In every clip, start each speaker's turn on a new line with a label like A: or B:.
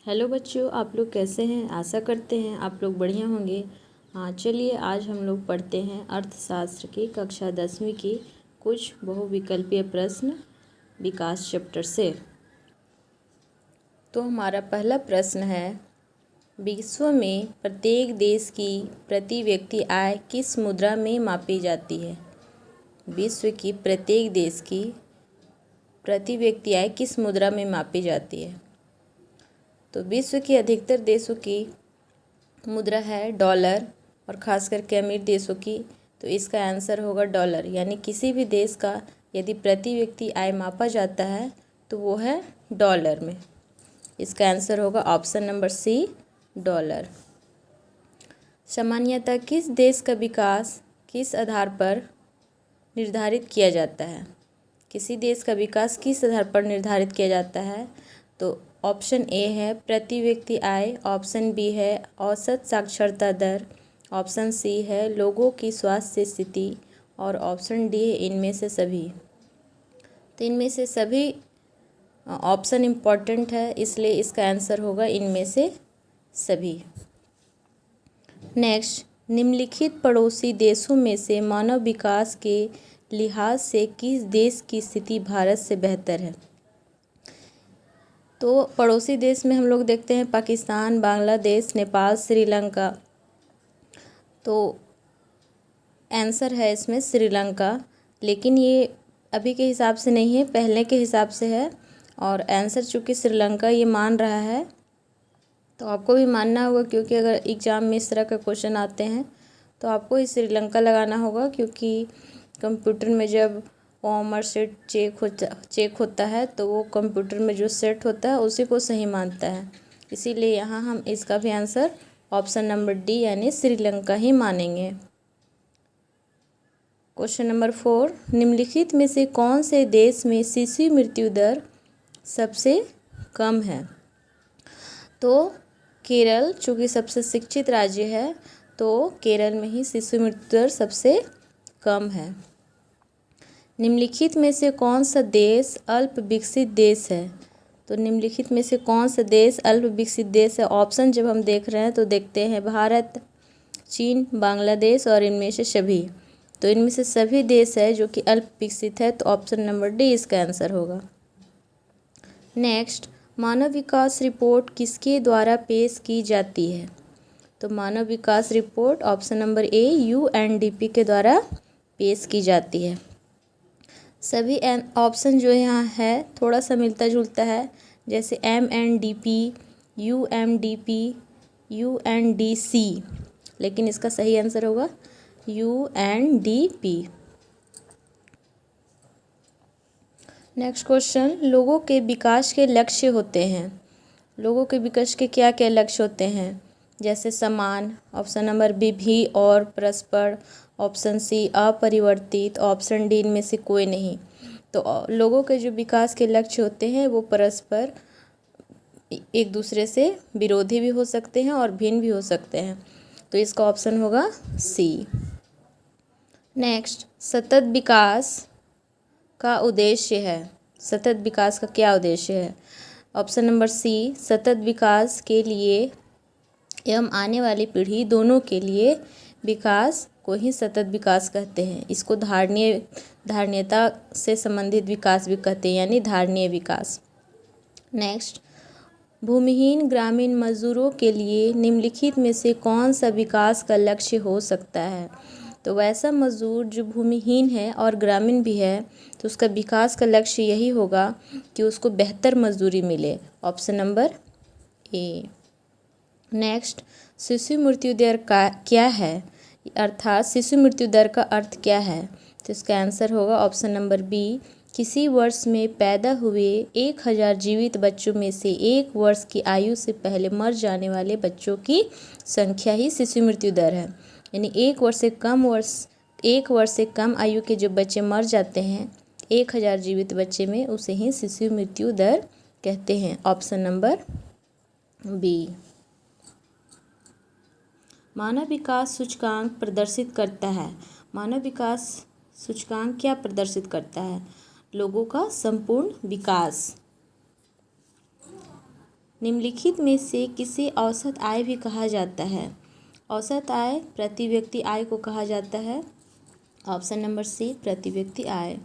A: Hello बच्चों, आप लोग कैसे हैं। आशा करते हैं आप लोग बढ़िया होंगे। हाँ, चलिए आज हम लोग पढ़ते हैं अर्थशास्त्र की कक्षा 10वीं की कुछ बहुविकल्पीय प्रश्न विकास चैप्टर से। तो हमारा पहला प्रश्न है, विश्व में प्रत्येक देश की प्रति व्यक्ति आय किस मुद्रा में मापी जाती है। विश्व की प्रत्येक देश की प्रति व्यक्ति आय किस मुद्रा में मापी जाती है। तो विश्व के अधिकतर देशों की मुद्रा है डॉलर, और ख़ास करके अमीर देशों की। तो इसका आंसर होगा डॉलर। यानी किसी भी देश का यदि प्रति व्यक्ति आय मापा जाता है तो वो है डॉलर में। इसका आंसर होगा ऑप्शन नंबर सी, डॉलर। सामान्यतः किस देश का विकास किस आधार पर निर्धारित किया जाता है। किसी देश का विकास किस आधार पर निर्धारित किया जाता है। तो ऑप्शन ए है प्रति व्यक्ति आय, ऑप्शन बी है औसत साक्षरता दर, ऑप्शन सी है लोगों की स्वास्थ्य स्थिति, और ऑप्शन डी है इनमें से सभी। तो इनमें से सभी ऑप्शन इम्पॉर्टेंट है, इसलिए इसका आंसर होगा इनमें से सभी। नेक्स्ट, निम्नलिखित पड़ोसी देशों में से मानव विकास के लिहाज से किस देश की स्थिति भारत से बेहतर है। तो पड़ोसी देश में हम लोग देखते हैं पाकिस्तान, बांग्लादेश, नेपाल, श्रीलंका। तो आंसर है इसमें श्रीलंका, लेकिन ये अभी के हिसाब से नहीं है, पहले के हिसाब से है। और आंसर चूँकि श्रीलंका ये मान रहा है तो आपको भी मानना होगा, क्योंकि अगर एग्ज़ाम में इस तरह का क्वेश्चन आते हैं तो आपको ही श्रीलंका लगाना होगा, क्योंकि कंप्यूटर में जब और सेट चेक होता है तो वो कंप्यूटर में जो सेट होता है उसी को सही मानता है। इसीलिए यहाँ हम इसका भी आंसर ऑप्शन नंबर डी यानी श्रीलंका ही मानेंगे। क्वेश्चन नंबर 4, निम्नलिखित में से कौन से देश में शिशु मृत्यु दर सबसे कम है। तो केरल, चूँकि सबसे शिक्षित राज्य है तो केरल में ही शिशु मृत्यु दर सबसे कम है। निम्नलिखित में से कौन सा देश अल्प विकसित देश है। तो निम्नलिखित में से कौन सा देश अल्प विकसित देश है। ऑप्शन जब हम देख रहे हैं तो देखते हैं भारत, चीन, बांग्लादेश और इनमें से सभी। तो इनमें से सभी देश है जो कि अल्प विकसित है, तो ऑप्शन नंबर डी इसका आंसर होगा। नेक्स्ट, मानव विकास रिपोर्ट किसके द्वारा पेश की जाती है। तो मानव विकास report option number A UNDP के द्वारा पेश की जाती है। सभी ऑप्शन जो यहाँ है थोड़ा सा मिलता जुलता है, जैसे MNDP, UMDP, UNDC, लेकिन इसका सही आंसर होगा UNDP। नेक्स्ट क्वेश्चन, लोगों के विकास के लक्ष्य होते हैं। लोगों के विकास के क्या क्या लक्ष्य होते हैं, जैसे समान, ऑप्शन नंबर बी भी और परस्पर, ऑप्शन सी अपरिवर्तित, ऑप्शन डी इनमें से कोई नहीं। तो लोगों के जो विकास के लक्ष्य होते हैं वो परस्पर एक दूसरे से विरोधी भी हो सकते हैं और भिन्न भी हो सकते हैं, तो इसका ऑप्शन होगा सी। नेक्स्ट, सतत विकास का उद्देश्य है। सतत विकास का क्या उद्देश्य है। ऑप्शन नंबर सी, सतत विकास के लिए एवं आने वाली पीढ़ी दोनों के लिए विकास को ही सतत विकास कहते हैं। इसको धारणीयता से संबंधित विकास भी कहते हैं, यानी धारणीय विकास। नेक्स्ट, भूमिहीन ग्रामीण मजदूरों के लिए निम्नलिखित में से कौन सा विकास का लक्ष्य हो सकता है। तो वैसा मजदूर जो भूमिहीन है और ग्रामीण भी है तो उसका विकास का लक्ष्य यही होगा कि उसको बेहतर मजदूरी मिले, ऑप्शन नंबर ए। नेक्स्ट, शिशु मृत्यु दर का क्या है, अर्थात शिशु मृत्यु दर का अर्थ क्या है। तो इसका आंसर होगा ऑप्शन नंबर बी, किसी वर्ष में पैदा हुए 1000 जीवित बच्चों में से 1 वर्ष की आयु से पहले मर जाने वाले बच्चों की संख्या ही शिशु मृत्यु दर है। यानी 1 वर्ष से कम आयु के जो बच्चे मर जाते हैं 1000 जीवित बच्चे में, उसे ही शिशु मृत्यु दर कहते हैं, ऑप्शन नंबर बी। मानव विकास सूचकांक प्रदर्शित करता है। मानव विकास सूचकांक क्या प्रदर्शित करता है। लोगों का संपूर्ण विकास। निम्नलिखित में से किसे औसत आय भी कहा जाता है? औसत आय प्रति व्यक्ति आय को कहा जाता है। ऑप्शन नंबर सी प्रति व्यक्ति आय।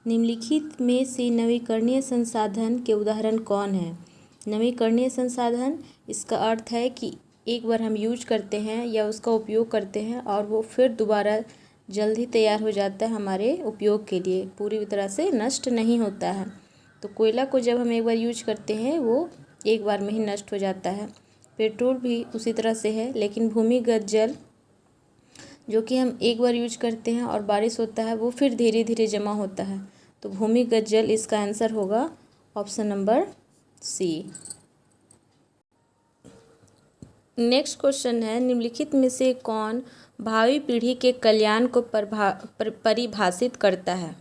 A: निम्नलिखित में से नवीकरणीय संसाधन के उदाहरण कौन है? नवीकरणीय संसाधन, इसका अर्थ है कि एक बार हम यूज करते हैं या उसका उपयोग करते हैं और वो फिर दोबारा जल्दी तैयार हो जाता है हमारे उपयोग के लिए, पूरी तरह से नष्ट नहीं होता है। तो कोयला को जब हम एक बार यूज करते हैं वो एक बार में ही नष्ट हो जाता है। पेट्रोल भी उसी तरह से है, लेकिन भूमिगत जल जो कि हम एक बार यूज करते हैं और बारिश होता है वो फिर धीरे धीरे जमा होता है। तो भूमिगत जल इसका आंसर होगा option number C. Next question है, निम्नलिखित में से कौन भावी पीढ़ी के कल्याण को परिभाषित करता है?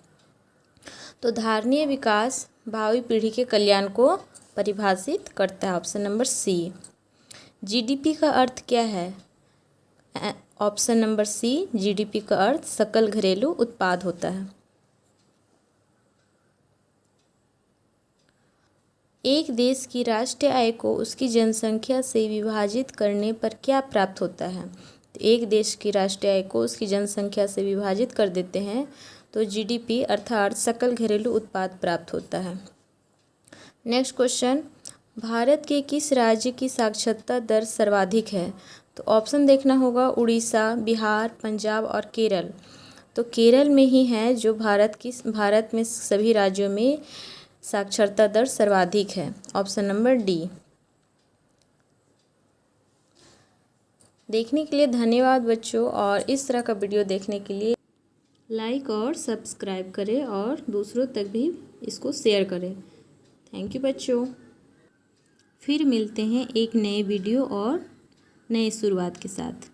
A: तो धारणीय विकास भावी पीढ़ी के कल्याण को परिभाषित करता है। ऑप्शन नंबर सी। जीडीपी का अर्थ क्या है? ऑप्शन नंबर सी, जीडीपी का अर्थ सकल घरेलू उत्पाद होता है। एक देश की राष्ट्रीय आय को उसकी जनसंख्या से विभाजित करने पर क्या प्राप्त होता है? तो एक देश की राष्ट्रीय आय को उसकी जनसंख्या से विभाजित कर देते हैं तो जीडीपी अर्थात सकल घरेलू उत्पाद प्राप्त होता है। नेक्स्ट क्वेश्चन, भारत के किस राज्य की साक्षरता दर सर्वाधिक है? तो ऑप्शन देखना होगा, उड़ीसा, बिहार, पंजाब और केरल। तो केरल में ही है जो भारत में सभी राज्यों में साक्षरता दर सर्वाधिक है। Option number D. देखने के लिए धन्यवाद बच्चों, और इस तरह का वीडियो देखने के लिए लाइक और सब्सक्राइब करें और दूसरों तक भी इसको शेयर करें। थैंक यू बच्चों। फिर मिलते हैं एक नए वीडियो और नए शुरुआत के साथ।